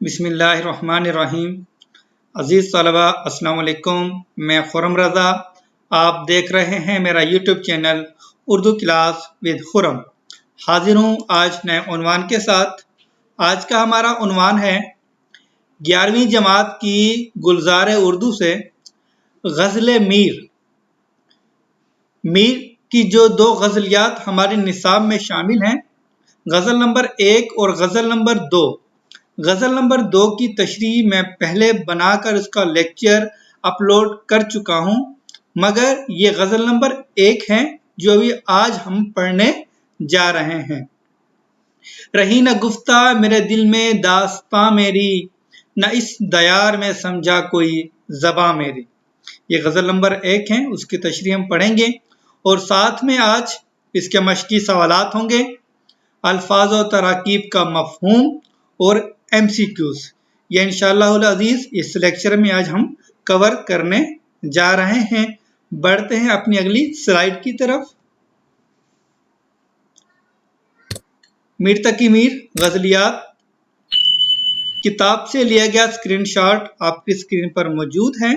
बिस्मिल्लाहिर्रहमानिर्रहीम। अज़ीज़ तलबा अस्सलाम वालेकुम। मैं खुरम रज़ा, आप देख रहे हैं मेरा YouTube channel Urdu class with Khurram. हाजिर हूँ आज नए उन्वान के साथ। आज का हमारा उन्वान है 11वीं जमात की गुलजार उर्दू से गज़ल मीर। मीर की जो दो गज़लियात हमारे निसाब में शामिल हैं, गज़ल नंबर 1 और गज़ल नंबर 2। गज़ल नंबर 2 की तशरीह मैं पहले बनाकर उसका लेक्चर अपलोड कर चुका हूँ, मगर ये गज़ल नंबर 1 है जो अभी आज हम पढ़ने जा रहे हैं। रही न गुफ्ता मेरे दिल में दास्तां मेरी, न इस दयार में समझा कोई ज़बां मेरी। ये गज़ल नंबर 1 है, उसकी तशरीह हम पढ़ेंगे और साथ में आज इसके मश्की सवालात होंगे, अल्फाज और तराकीब का मफ़हूम और MCQs। ये इंशाअल्लाहुल अज़ीज़ इस लेक्चर में आज हम कवर करने जा रहे हैं। बढ़ते हैं अपनी अगली स्लाइड की तरफ। मीर तकी मीर गज़लियात किताब से लिया गया स्क्रीनशॉट आपकी स्क्रीन पर मौजूद है।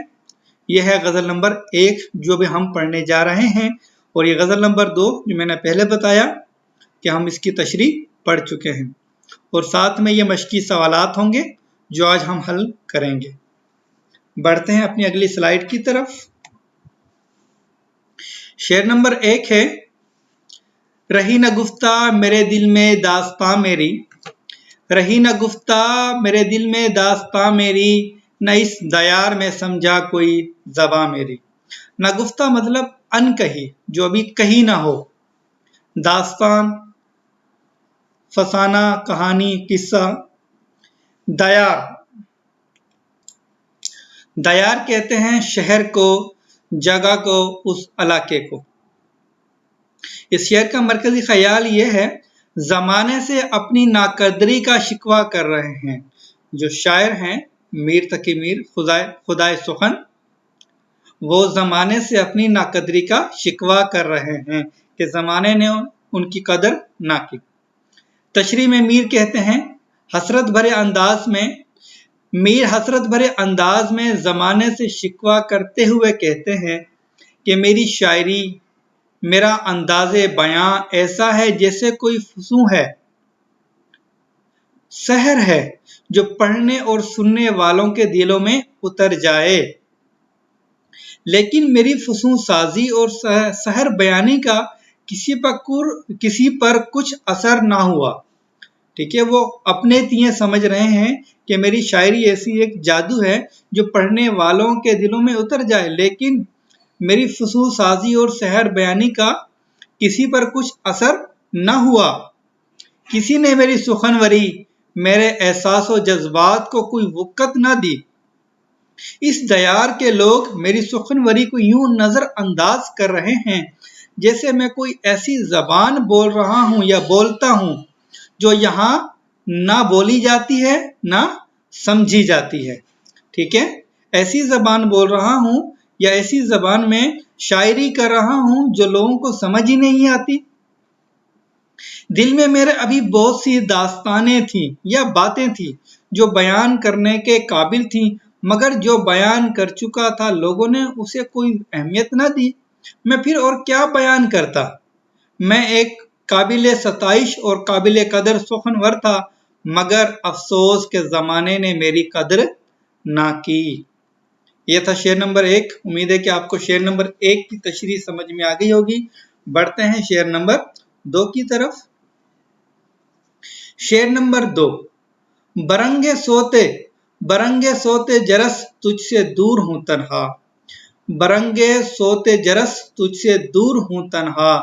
यह है गज़ल नंबर 1 जो भी हम पढ़ने जा रहे हैं, और ये गज़ल नंबर 2 जो मैंने पहले बताया कि हम इसकी तशरीह पढ़ चुके हैं, और साथ में ये मश्की सवालात होंगे जो आज हम हल करेंगे। बढ़ते हैं अपनी अगली स्लाइड की तरफ। शेर नंबर 1 है, रही न गुफ्ता मेरे दिल में दास्तां मेरी। रही न गुफ्ता मेरे दिल में दास्तां मेरी, न इस दयार में समझा कोई ज़बां मेरी। न गुफ्ता मतलब अनकही, जो अभी कही ना हो। दास्तान फसाना, कहानी, किस्सा। दयार, दयार कहते हैं शहर को, जगह को, उस इलाके को। इस शेर का मरकजी ख्याल ये है, ज़माने से अपनी नाकदरी का शिकवा कर रहे हैं। जो शायर हैं मीर तकी मीर खुदाए सुखन, वो ज़माने से अपनी नाकदरी का शिकवा कर रहे हैं कि ज़माने ने उनकी कदर ना की। तशरीह में मीर कहते हैं, हसरत भरे अंदाज में, मीर हसरत भरे अंदाज में ज़माने से शिकवा करते हुए कहते हैं कि मेरी शायरी, मेरा अंदाज़े बयां ऐसा है जैसे कोई फुसूं है, सहर है जो पढ़ने और सुनने वालों के दिलों में उतर जाए। लेकिन मेरी फुसूं साजी और सहर बयानी का किसी पर कुछ असर ना हुआ। ठीक है, वो अपने तिये समझ रहे हैं कि मेरी शायरी ऐसी एक जादू है जो पढ़ने वालों के दिलों में उतर जाए, लेकिन मेरी फुसूं साजी और सहर बयानी का किसी पर कुछ असर न हुआ। किसी ने मेरी सुखनवरी, मेरे एहसास और जज्बात को कोई वक़्त न दी। इस दयार के लोग मेरी सुखनवरी को यूं नजरअंदाज कर रहे हैं जैसे मैं कोई ऐसी जबान बोल रहा हूं या बोलता हूं जो यहाँ ना बोली जाती है ना समझी जाती है। ठीक है, ऐसी जबान बोल रहा हूं या ऐसी जबान में शायरी कर रहा हूं जो लोगों को समझ ही नहीं आती। दिल में मेरे अभी बहुत सी दास्तानें थी या बातें थी जो बयान करने के काबिल थी, मगर जो बयान कर चुका था लोगों ने उसे कोई अहमियत ना दी। मैं फिर और क्या बयान करता। मैं एक काबिल सताइश और काबिल कदर सुखनवर था, मगर अफसोस के ज़माने ने मेरी कदर ना की। यह था शेर नंबर 1। उम्मीद है कि आपको शेर नंबर 1 की तशरीह समझ में आ गई होगी। बढ़ते हैं शेर नंबर 2 की तरफ। शेर नंबर 2, बरंगे सोते जरस तुझसे दूर हूं तन्हा। बरंगे सोते जरस तुझसे दूर हूं तन्हा,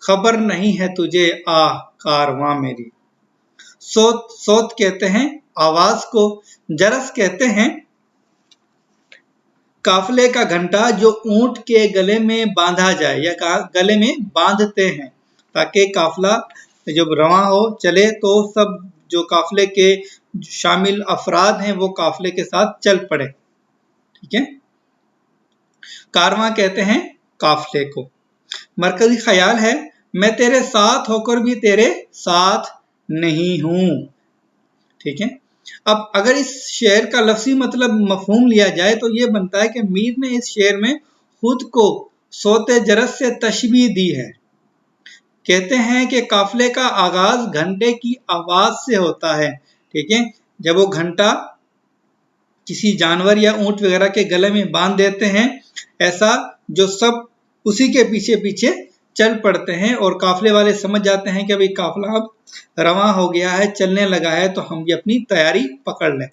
खबर नहीं है तुझे आह कारवां मेरी। सोत कहते हैं आवाज को, जरस कहते हैं काफले का घंटा जो ऊंट के गले में बांधा जाए या गले में बांधते हैं ताकि काफला जब रवां हो चले तो सब जो काफले के शामिल अफराद हैं वो काफले के साथ चल पड़े। ठीक है, कारवां कहते हैं काफले को। मरकजी ख्याल है, मैं तेरे साथ होकर भी तेरे साथ नहीं हूं। ठीक है, अब अगर इस शेर का लफ्जी मतलब मफहूम लिया जाए तो ये बनता है कि मीर ने इस शेर में खुद को सोते जरस से तशबीह दी है। कहते हैं कि काफिले का आगाज घंटे की आवाज से होता है। ठीक है, जब वो घंटा किसी जानवर या ऊंट वगैरह के गले में बांध देते हैं, ऐसा जो सब उसी के पीछे पीछे चल पड़ते हैं और काफिले वाले समझ जाते हैं कि अभी काफिला अब रवां हो गया है, चलने लगा है, तो हम भी अपनी तैयारी पकड़ लें।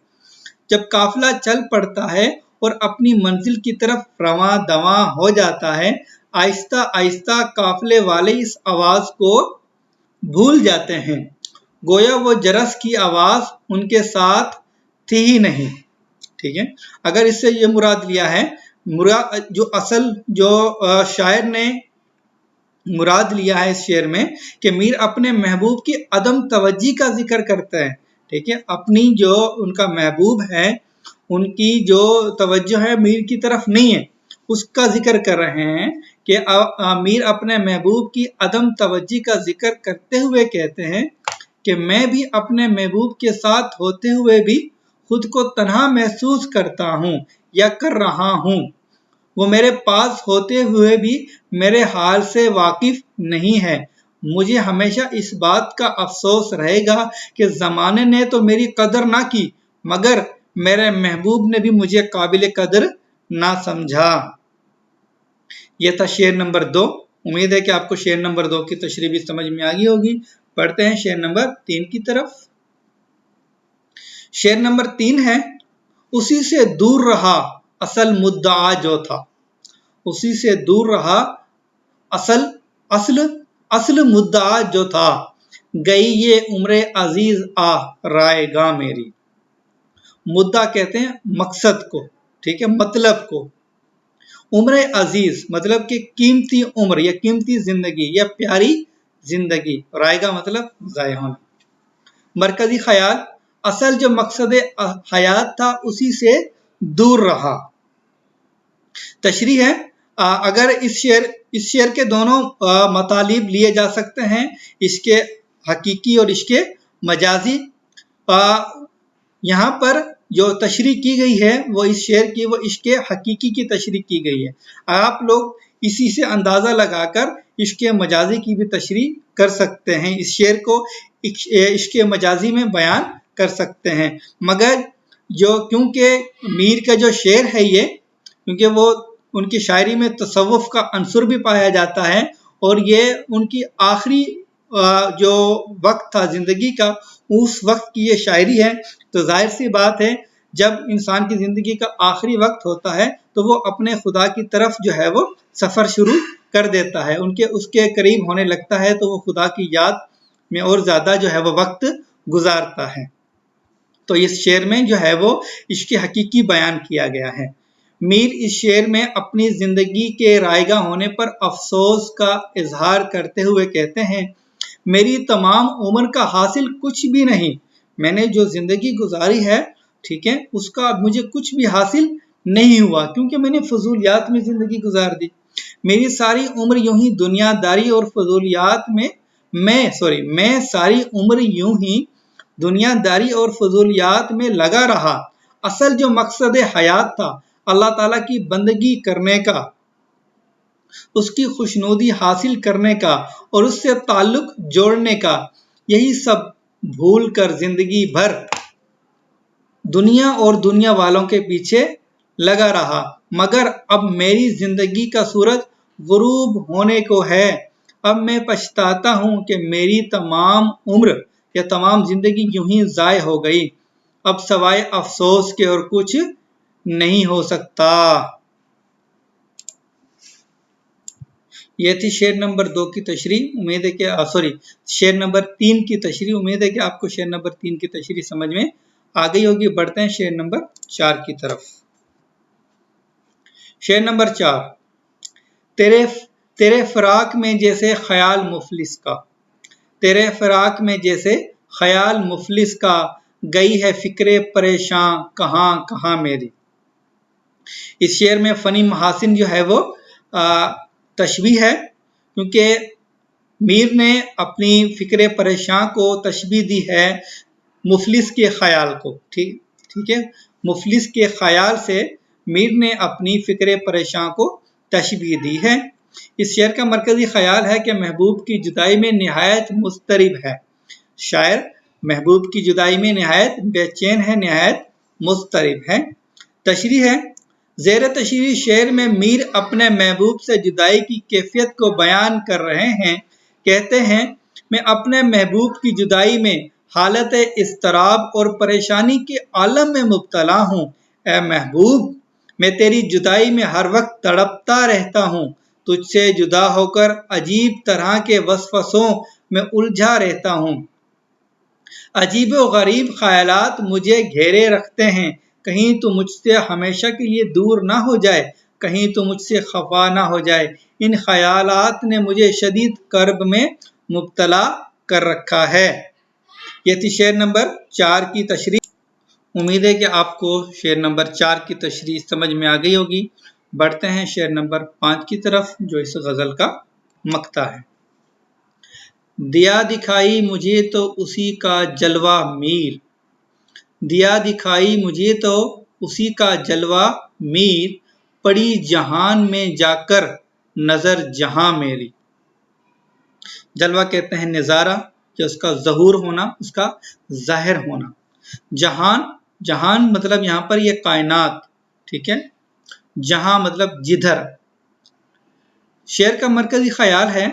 जब काफिला चल पड़ता है और अपनी मंजिल की तरफ रवां दवां हो जाता है, आहिस्ता आहिस्ता काफिले वाले इस आवाज को भूल जाते हैं, गोया वो जरस की आवाज उनके साथ थी ही नहीं। ठीक है, अगर इससे ये मुराद लिया है, जो असल जो शायर ने मुराद लिया है इस शेर में कि मीर अपने महबूब की अदम तवज्जी का जिक्र करता है। ठीक है, अपनी जो उनका महबूब है उनकी जो तवज्जो है मीर की तरफ नहीं है, उसका जिक्र कर रहे हैं कि मीर अपने महबूब की अदम तवज्जी का जिक्र करते हुए कहते हैं कि मैं भी अपने महबूब के साथ होते हुए भी खुद को तन्हा महसूस करता हूँ या कर रहा हूँ। वो मेरे पास होते हुए भी मेरे हाल से वाकिफ नहीं है। मुझे हमेशा इस बात का अफसोस रहेगा कि ज़माने ने तो मेरी कदर ना की, मगर मेरे महबूब ने भी मुझे काबिल कदर ना समझा। यह था शेर नंबर 2। उम्मीद है कि आपको शेर नंबर 2 की तशरीह भी समझ में आ गई होगी। पढ़ते हैं शेर नंबर 3 की तरफ। शेर नंबर 3 है, उसी से दूर रहा असल मुद्दा जो था। उसी से दूर रहा असल मुद्दा जो था, गई ये उम्र अजीज आ रायगा मेरी। मुद्दा कहते हैं मकसद को, ठीक है, मतलब को। उम्र अजीज मतलब कि कीमती उम्र या कीमती जिंदगी या प्यारी जिंदगी। रायगा मतलब ज़ाया होना। मरकजी ख्याल, असल जो मकसद हयात था उसी से दूर रहा। तशरीह है, अगर इस शेर के दोनों मतालिब लिए जा सकते हैं, इसके हकीकी और इसके मजाजी। यहाँ पर जो तशरीह की गई है वो इस शेर की वो इसके हकीकी की तशरीह की गई है। आप लोग इसी से अंदाज़ा लगाकर इसके मजाजी की भी तशरीह कर सकते हैं, इस शेर को इसके मजाजी में बयान कर सकते हैं। मगर जो क्योंकि मीर का जो शेर है ये, क्योंकि वो उनकी शायरी में तसव्वुफ का अंसुर भी पाया जाता है और ये उनकी आखिरी जो वक्त था ज़िंदगी का, उस वक्त की ये शायरी है। तो जाहिर सी बात है, जब इंसान की ज़िंदगी का आखिरी वक्त होता है तो वो अपने खुदा की तरफ जो है वो सफ़र शुरू कर देता है, उसके करीब होने लगता है, तो वो खुदा की याद में और ज़्यादा जो है वो वक्त गुजारता है। तो इस शेर में जो है वो इसके हकीकी बयान किया गया है। मीर इस शेर में अपनी ज़िंदगी के रायगा होने पर अफसोस का इजहार करते हुए कहते हैं, मेरी तमाम उम्र का हासिल कुछ भी नहीं। मैंने जो ज़िंदगी गुजारी है, ठीक है, उसका मुझे कुछ भी हासिल नहीं हुआ, क्योंकि मैंने फजूलियात में ज़िंदगी गुजार दी। मेरी सारी उम्र यूं ही दुनियादारी और फजूलियात में मैं सारी उम्र यूं ही दुनियादारी और फजूलियात में लगा रहा। असल जो मकसद हयात था अल्लाह ताला की बंदगी करने का, उसकी खुशनुदी हासिल करने का और उससे ताल्लुक जोड़ने का, यही सब भूल कर जिंदगी भर दुनिया और दुनिया वालों के पीछे लगा रहा। मगर अब मेरी जिंदगी का सूरज गुरूब होने को है। अब मैं पछताता हूँ कि मेरी तमाम उम्र या तमाम जिंदगी यूं ही ज़ाय हो गई। अब सवाए अफसोस के और कुछ नहीं हो सकता। यह थी शेर नंबर 2 की तशरीह। उम्मीद है कि शेर नंबर 3 की तशरीह। उम्मीद है कि आपको शेर नंबर 3 की तशरीह समझ में आ गई होगी। बढ़ते हैं शेर नंबर 4 की तरफ। शेर नंबर 4, तेरे फराक में जैसे ख्याल मुफलिस का। तेरे फराक में जैसे ख्याल मुफलिस का, गई है फिक्रे परेशान कहाँ कहाँ मेरी। इस शेर में फ़नी महासिन जो है वो तशबीह है, क्योंकि मीर ने अपनी फ़िक्र परेशान को तशबीह दी है मुफलिस के ख्याल को। ठीक है, मुफलिस के ख्याल से मीर ने अपनी फिक्र परेशान को तशबीह दी है। इस शेर का मरकजी ख्याल है कि महबूब की जुदाई में निहायत मुस्तरिब है। शायर महबूब की जुदाई में निहायत बेचैन है, निहायत मुस्तरिब है। तशरीह है, ज़ेर तशरीह शेर में मीर अपने महबूब से जुदाई की कैफियत को बयान कर रहे हैं। कहते हैं, मैं अपने महबूब की जुदाई में हालत इस्तराब और परेशानी के आलम में मुब्तला हूँ। ए महबूब, मैं तेरी जुदाई में हर वक्त तड़पता रहता हूँ। तुझसे जुदा होकर अजीब तरह के वसवसों में उलझा रहता हूँ। अजीब व गरीब ख्यालात मुझे घेरे रखते हैं। कहीं तो मुझसे हमेशा के लिए दूर ना हो जाए, कहीं तो मुझसे खफा ना हो जाए। इन ख्यालात ने मुझे शदीद कर्ब में मुब्तला कर रखा है। ये थी शेर नंबर 4 की तशरीह। उम्मीद है कि आपको शेर नंबर 4 की तशरीह समझ में आ गई होगी। बढ़ते हैं शेर नंबर 5 की तरफ, जो इस गज़ल का मक्ता है। दिया दिखाई मुझे तो उसी का जलवा मीर, दिया दिखाई मुझे तो उसी का जलवा मीर, पड़ी जहान में जाकर नजर जहां मेरी। जलवा कहते हैं नज़ारा, कि उसका ज़हूर होना, उसका ज़ाहिर होना। जहान, जहान मतलब यहाँ पर ये कायनात, ठीक है, जहां मतलब जिधर। शेर का मरकजी ख्याल है,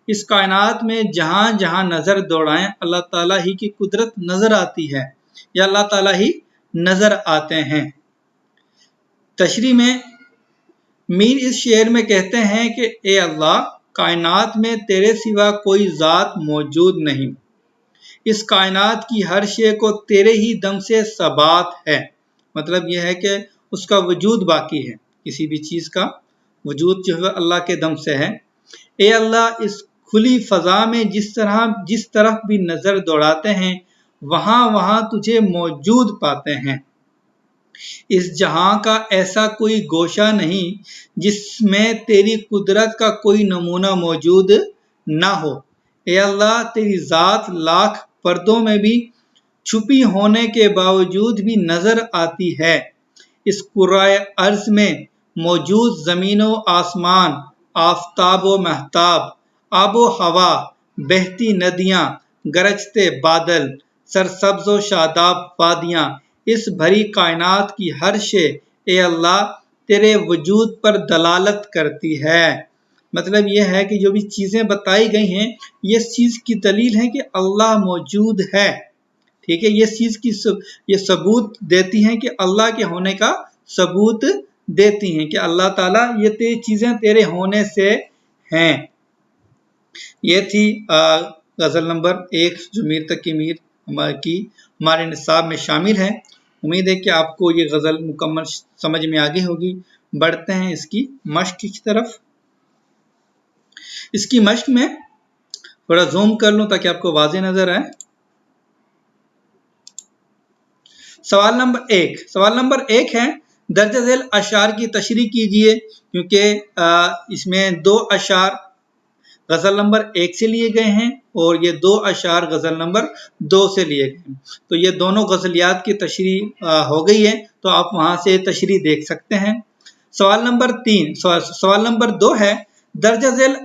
इस कायनात में जहां जहां नजर दौड़ाएं अल्लाह ताला ही की कुदरत नजर आती है, या अल्लाह ताला ही नजर आते हैं। तशरीह में मीर इस शेर में कहते हैं कि ए अल्लाह, कायनात में तेरे सिवा कोई ज़ात मौजूद नहीं। इस कायनात की हर शे को तेरे ही दम से सबात है। मतलब यह है कि उसका वजूद बाकी है, किसी भी चीज़ का वजूद जो है अल्लाह के दम से है। ए अल्लाह, इस खुली फ़ज़ा में जिस तरफ भी नज़र दौड़ाते हैं वहाँ वहाँ तुझे मौजूद पाते हैं। इस जहां का ऐसा कोई गोशा नहीं जिसमें तेरी कुदरत का कोई नमूना मौजूद ना हो। ए अल्लाह, तेरी ज़ात लाख पर्दों में भी छुपी होने के बावजूद भी नजर आती है। इस कुराए अर्ज में मौजूद ज़मीनो आसमान, आफताब व महताब, आबो हवा, बहती नदियाँ, गरजते बादल, सरसब्ज़ व शादाब वादियाँ, इस भरी कायनात की हर शे ए अल्लाह तेरे वजूद पर दलालत करती है। मतलब यह है कि जो भी चीज़ें बताई गई हैं ये इस चीज़ की दलील है कि अल्लाह मौजूद है। ठीक है, ये चीज़ की ये सबूत देती हैं कि अल्लाह के होने का सबूत देती हैं कि अल्लाह ताला ये चीज़ें तेरे होने से हैं। ये थी गज़ल नंबर 1 जो मीर तकी मीर हमारे निसाब में शामिल है। उम्मीद है कि आपको ये गज़ल मुकम्मल समझ में आ गई होगी। बढ़ते हैं इसकी मश्क की तरफ। इसकी मश्क में थोड़ा जूम कर लूं ताकि आपको वाज़ेह नजर आए। सवाल नंबर 1 है, दर्ज झेल अशार की तशरीह कीजिए, क्योंकि इसमें 2 अशार गज़ल नंबर 1 से लिए गए हैं और ये 2 अशार गज़ल नंबर 2 से लिए गए हैं। तो ये दोनों गज़लियात की तशरीह हो गई है, तो आप वहाँ से तशरीह देख सकते हैं। सवाल नंबर 2 है, दर्ज झेल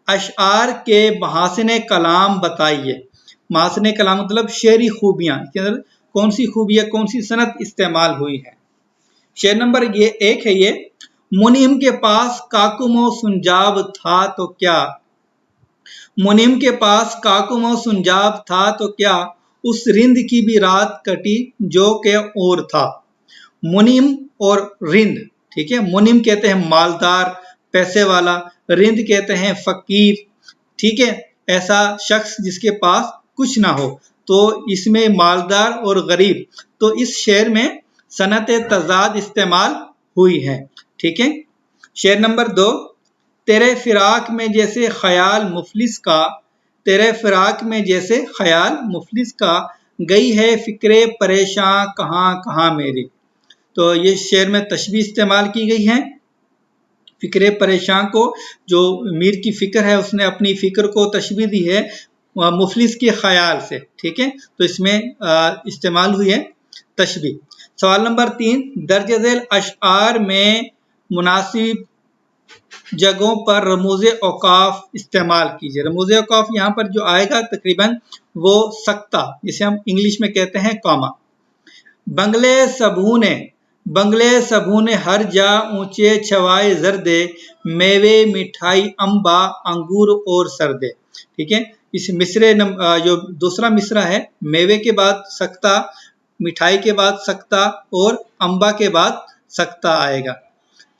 अशार के महासिने कलाम बताइए। महासिने कलाम मतलब शेरी खूबियाँ, इसके अंदर कौन सी खूबियाँ, कौन सी सनत इस्तेमाल हुई है। शेर नंबर 1 है ये, मुनीम के पास काकुमो सुंजाब था तो क्या, मुनीम के पास काकुमो सुंजाब था तो क्या, उस रिंद की भी रात कटी जो के और था। मुनीम और रिंद, ठीक है, मुनीम कहते हैं मालदार, पैसे वाला, रिंद कहते हैं फकीर, ठीक है, ऐसा शख्स जिसके पास कुछ ना हो। तो इसमें मालदार और गरीब, तो इस शेर में सनत तजाद इस्तेमाल हुई है। ठीक है। शेर नंबर 2, तेरे फिराक में जैसे ख्याल मुफलिस का, तेरे फिराक में जैसे ख्याल मुफलिस का, गई है फिक्रे परेशान कहाँ कहाँ मेरी। तो ये शेर में तशबीह इस्तेमाल की गई है। फिक्रे परेशान को, जो मीर की फ़िक्र है उसने अपनी फ़िक्र को तशबीह दी है मुफलिस के ख्याल से, ठीक है, तो इसमें इस्तेमाल हुई है तशबीह। सवाल नंबर 3, दर्ज झेल अशआर में मुनासिब जगहों पर रमूज़े औकाफ इस्तेमाल कीजिए। रमूज़े औकाफ यहाँ पर जो आएगा तकरीबन वो सख्ता, जिसे हम इंग्लिश में कहते हैं कॉमा। बंगले सबूने हर जा ऊंचे छवाए जर्दे, मेवे मिठाई अम्बा अंगूर और सरदे, ठीक है। इस मिसरे जो दूसरा मिसरा है, मेवे के बाद सख्ता, मिठाई के बाद सख्ता और अम्बा के बाद सख्ता आएगा।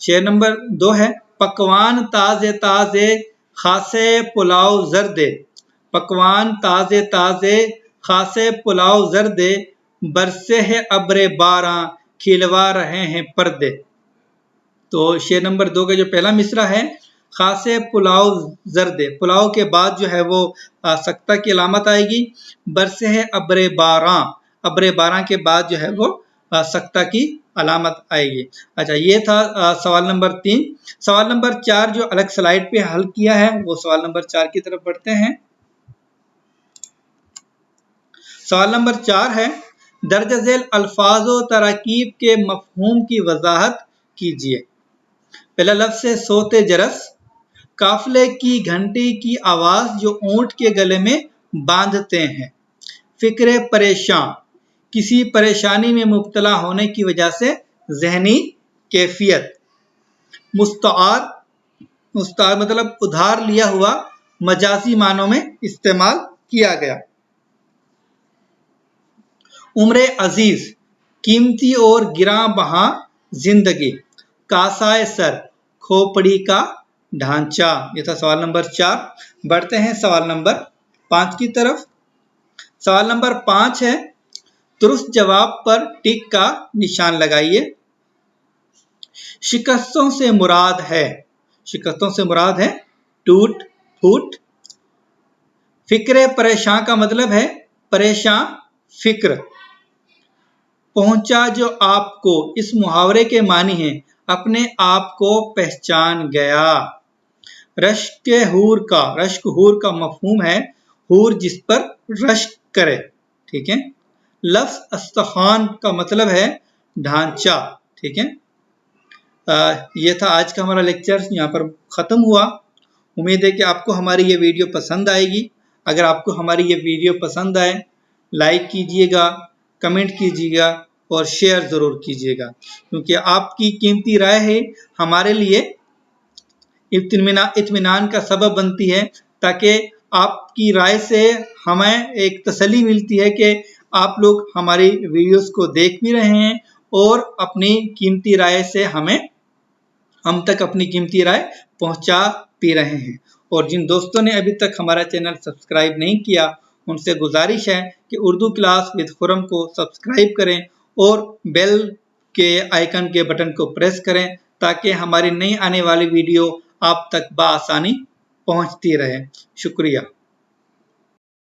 शेर नंबर 2 है, पकवान ताजे ताजे खासे पुलाव जर्दे, पकवान ताजे ताजे खासे पुलाव जर्दे, बरसे है अब्रे बारां खिलवा रहे हैं पर्दे। तो शेर नंबर 2 का जो पहला मिसरा है, खासे पुलाव जर्दे, पुलाव के बाद जो है वो सख्ता की अलामत आएगी। बरसे है अब्रे बारां, अब्रे बारां के बाद जो है वो सख्ता की अलामत आएगी। अच्छा, ये था सवाल नंबर 3। सवाल नंबर 4 जो अलग स्लाइड पे हल किया है, वो सवाल नंबर 4 की तरफ बढ़ते हैं। सवाल नंबर 4 है, दर्ज झेल अल्फाज व तराकीब के मफहूम की वजाहत कीजिए। पहला लफ्ज़ है सोते जरस, काफले की घंटी की आवाज जो ऊंट के गले में बांधते हैं। फिक्र परेशान, किसी परेशानी में मुब्तला होने की वजह से जहनी कैफियत। मुस्तार, मुस्तार मतलब उधार लिया हुआ, मजाजी मानों में इस्तेमाल किया गया। उम्रे अजीज, कीमती और गिरां बहां जिंदगी। कासाए सर, खोपड़ी का ढांचा। ये था सवाल नंबर 4। बढ़ते हैं सवाल नंबर 5 की तरफ। सवाल नंबर 5 है, दुरुस्त जवाब पर टिक का निशान लगाइए। शिकस्तों से मुराद है, शिकस्तों से मुराद है टूट फूट। फिक्रे परेशान का मतलब है परेशान फिक्र। पहुंचा जो आपको, इस मुहावरे के मानी है अपने आप को पहचान गया। रश्क हूर का, रश्क हूर का मफहूम है हूर जिस पर रश्क करे, ठीक है। लफ्ज़ अस्तखान का मतलब है ढांचा, ठीक है। ये था आज का हमारा लेक्चर, यहाँ पर ख़त्म हुआ। उम्मीद है कि आपको हमारी ये वीडियो पसंद आएगी। अगर आपको हमारी ये वीडियो पसंद आए, लाइक कीजिएगा, कमेंट कीजिएगा और शेयर ज़रूर कीजिएगा, क्योंकि आपकी कीमती राय है हमारे लिए इत्मीनान का सबब बनती है, ताकि आपकी राय से हमें एक तसल्ली मिलती है कि आप लोग हमारी वीडियोस को देख भी रहे हैं और अपनी कीमती राय से हम तक अपनी कीमती राय पहुंचा भी रहे हैं। और जिन दोस्तों ने अभी तक हमारा चैनल सब्सक्राइब नहीं किया, उनसे गुजारिश है कि उर्दू क्लास विद खुरम को सब्सक्राइब करें और बेल के आइकन के बटन को प्रेस करें, ताकि हमारी नई आने वाली वीडियो आप तक बआसानी पहुंचती रहे। शुक्रिया।